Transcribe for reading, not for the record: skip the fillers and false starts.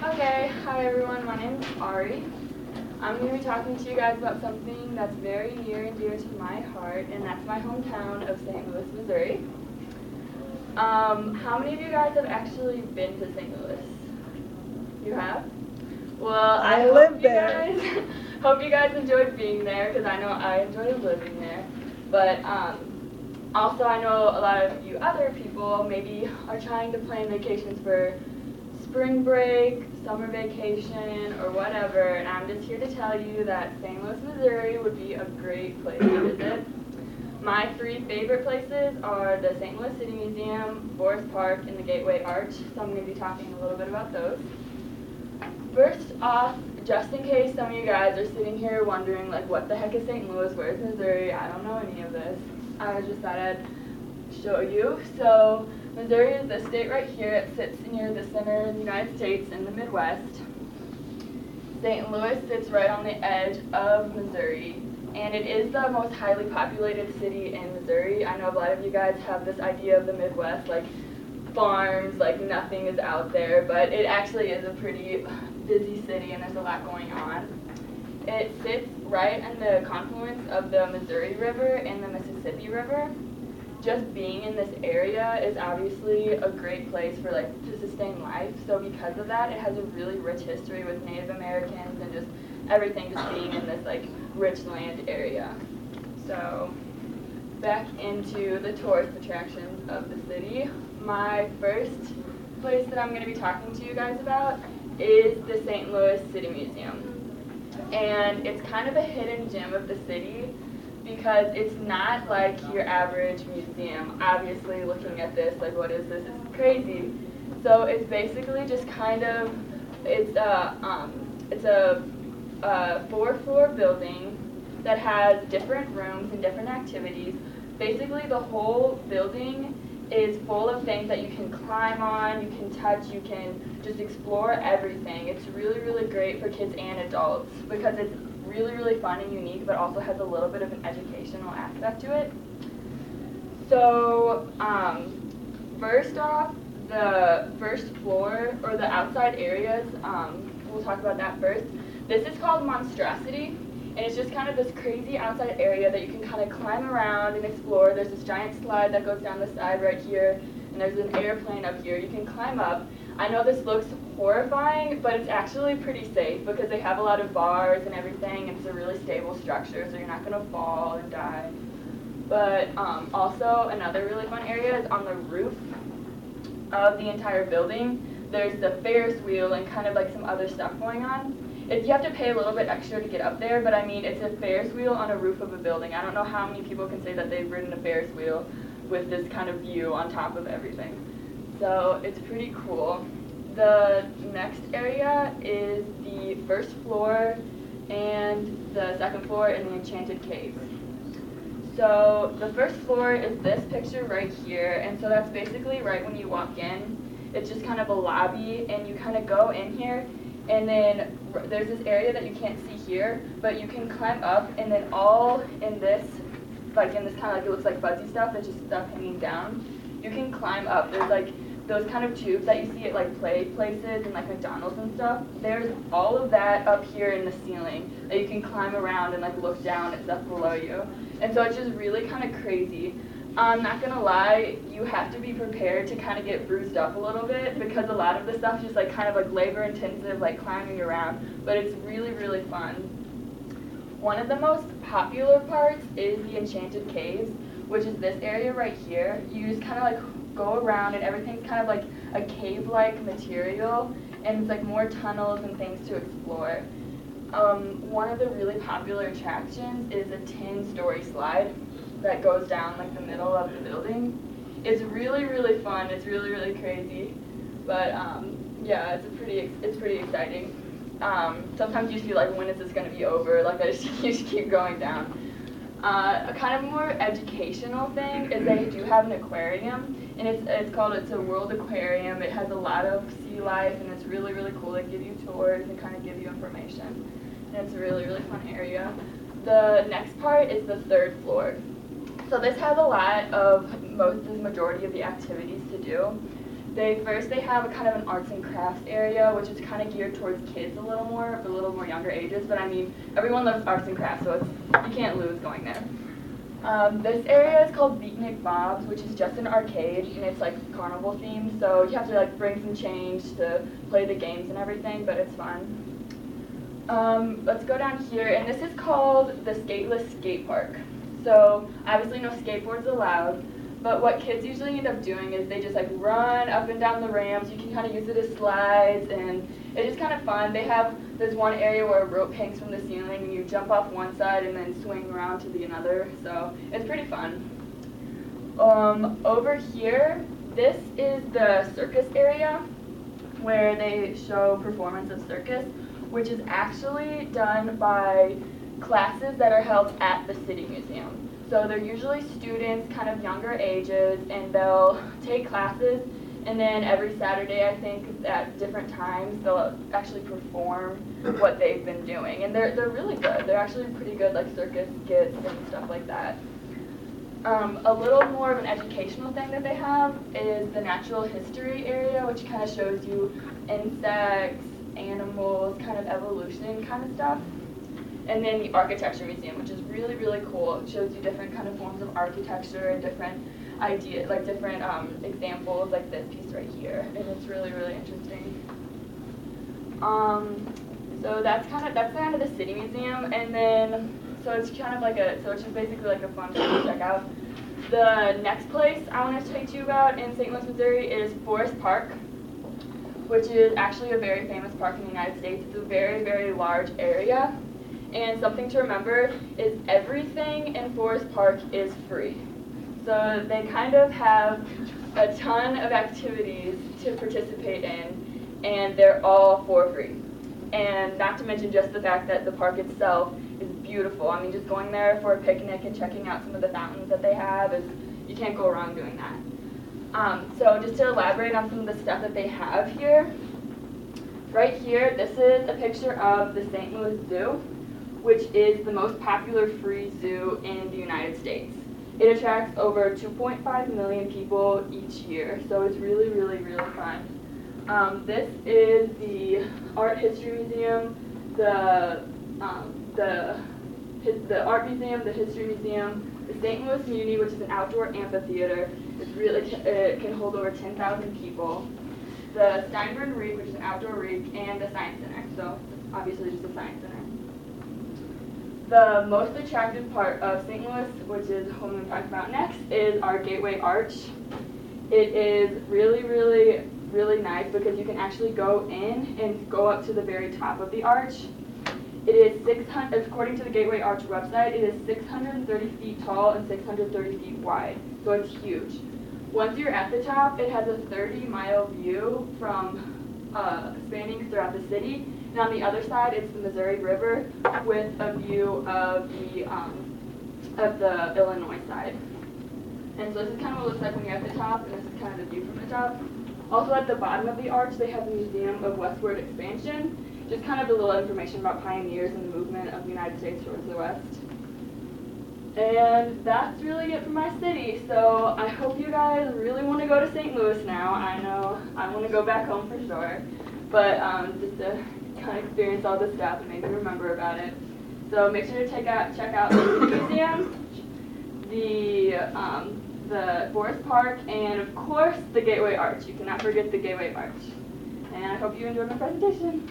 Okay, hi everyone, my name is Ari. I'm going to be talking to you guys about something that's very near and dear to my heart, and that's my hometown of St. Louis, Missouri. How many of you guys have actually been to St. Louis? You have? Well, I I hope live you there. guys hope you guys enjoyed being there because I know I enjoyed living there. But also I know a lot of you other people maybe are trying to plan vacations for spring break, summer vacation, or whatever, and I'm just here to tell you that St. Louis, Missouri would be a great place to visit. My three favorite places are the St. Louis City Museum, Forest Park, and the Gateway Arch, so I'm going to be talking a little bit about those. First off, just in case some of you guys are sitting here wondering, like, what the heck is St. Louis, where's Missouri, I don't know any of this, I just thought I'd show you. So, Missouri is the state right here. It sits near the center of the United States in the Midwest. St. Louis sits right on the edge of Missouri, and it is the most highly populated city in Missouri. I know a lot of you guys have this idea of the Midwest, like farms, like nothing is out there, but it actually is a pretty busy city and there's a lot going on. It sits right in the confluence of the Missouri River and the Mississippi River. Just being in this area is obviously a great place for like to sustain life. So because of that, it has a really rich history with Native Americans and just everything just being in this like rich land area. So back into the tourist attractions of the city. My first place that I'm going to be talking to you guys about is the St. Louis City Museum. And it's kind of a hidden gem of the city because it's not like your average museum. Obviously, looking at this, like, what is this? It's crazy. So it's basically just kind of it's a four-floor building that has different rooms and different activities. Basically, the whole building is full of things that you can climb on, you can touch, you can just explore everything. It's really, really great for kids and adults because it's really, really fun and unique, but also has a little bit of an educational aspect to it. So, first off, the first floor, or the outside areas, we'll talk about that first. This is called Monstrosity, and it's just kind of this crazy outside area that you can kind of climb around and explore. There's this giant slide that goes down the side right here, and there's an airplane up here. You can climb up. I know this looks horrifying, but it's actually pretty safe because they have a lot of bars and everything, and it's a really stable structure, so you're not going to fall and die. But also, another really fun area is on the roof of the entire building. There's the Ferris wheel and kind of like some other stuff going on. You have to pay a little bit extra to get up there, but I mean, it's a Ferris wheel on a roof of a building. I don't know how many people can say that they've ridden a Ferris wheel with this kind of view on top of everything. So it's pretty cool. The next area is the first floor and the second floor in the Enchanted Caves. So the first floor is this picture right here, and so that's basically right when you walk in. It's just kind of a lobby, and you kind of go in here, and then there's this area that you can't see here, but you can climb up, and then all in this, like in this kind of like, it looks like fuzzy stuff, it's just stuff hanging down. You can climb up. There's like those kind of tubes that you see at like play places and like McDonald's and stuff. There's all of that up here in the ceiling that you can climb around and like look down at stuff below you. And so it's just really kind of crazy. I'm not gonna lie, you have to be prepared to kind of get bruised up a little bit because a lot of the stuff is just like kind of like labor intensive, like climbing around, but it's really, really fun. One of the most popular parts is the Enchanted Caves, which is this area right here. You just kind of like go around and everything's kind of like a cave-like material, and it's like more tunnels and things to explore. One of the really popular attractions is a 10-story slide that goes down like the middle of the building. It's really, really fun. It's really, really crazy, but yeah, it's pretty exciting. Sometimes you feel like, when is this going to be over? Like I just you just keep going down. A kind of more educational thing is they do have an aquarium, and it's a World Aquarium. It has a lot of sea life, and it's really, really cool. They give you tours and kind of give you information, and it's a really, really fun area. The next part is the third floor. So this has a lot of the majority of the activities to do. They have a kind of an arts and crafts area, which is kind of geared towards kids a little more younger ages. But I mean, everyone loves arts and crafts, so you can't lose going there. This area is called Beatnik Bob's, which is just an arcade, and it's like carnival themed. So you have to like bring some change to play the games and everything, but it's fun. Let's go down here, and this is called the Skateless Skate Park. So obviously no skateboards allowed, but what kids usually end up doing is they just like run up and down the ramps. You can kind of use it as slides, and it's just kind of fun. There's one area where a rope hangs from the ceiling, and you jump off one side and then swing around to the another. So it's pretty fun. Over here, this is the circus area where they show performance of circus, which is actually done by classes that are held at the City Museum. So they're usually students, kind of younger ages, and they'll take classes, and then every Saturday, I think, at different times, they'll actually perform what they've been doing. And they're really good. They're actually pretty good, like circus skits and stuff like that. A little more of an educational thing that they have is the natural history area, which kind of shows you insects, animals, kind of evolution kind of stuff. And then the Architecture Museum, which is really, really cool. It shows you different kind of forms of architecture and different ideas, like different examples, like this piece right here. And it's really, really interesting. So that's kind of the City Museum, and then so it's just basically like a fun place to check out. The next place I want to talk to you about in St. Louis, Missouri is Forest Park, which is actually a very famous park in the United States. It's a very, very large area. And something to remember is everything in Forest Park is free. So they kind of have a ton of activities to participate in, and they're all for free. And not to mention just the fact that the park itself is beautiful. I mean, just going there for a picnic and checking out some of the fountains that they have, you can't go wrong doing that. So just to elaborate on some of the stuff that they have here, right here, this is a picture of the St. Louis Zoo, which is the most popular free zoo in the United States. It attracts over 2.5 million people each year, so it's really, really, really fun. This is the Art History Museum, the Art Museum, the History Museum, the St. Louis Muni, which is an outdoor amphitheater. It can hold over 10,000 people. The Steinbrenner Reef, which is an outdoor reef, and the Science Center. So obviously just a Science Center. The most attractive part of St. Louis, which is what I'm going to talk about next, is our Gateway Arch. It is really, really, really nice because you can actually go in and go up to the very top of the arch. It is according to the Gateway Arch website, it is 630 feet tall and 630 feet wide, so it's huge. Once you're at the top, it has a 30-mile view from spanning throughout the city, and on the other side, it's the Missouri River with a view of the Illinois side. And so this is kind of what it looks like when you're at the top, and this is kind of the view from the top. Also at the bottom of the arch, they have the Museum of Westward Expansion, just kind of a little information about pioneers and the movement of the United States towards the west. And that's really it for my city. So I hope you guys really want to go to St. Louis now. I know I want to go back home for sure, but just to kind of experience all this stuff and maybe remember about it. So make sure to check out the museum, the Forest Park, and of course the Gateway Arch. You cannot forget the Gateway Arch. And I hope you enjoyed my presentation.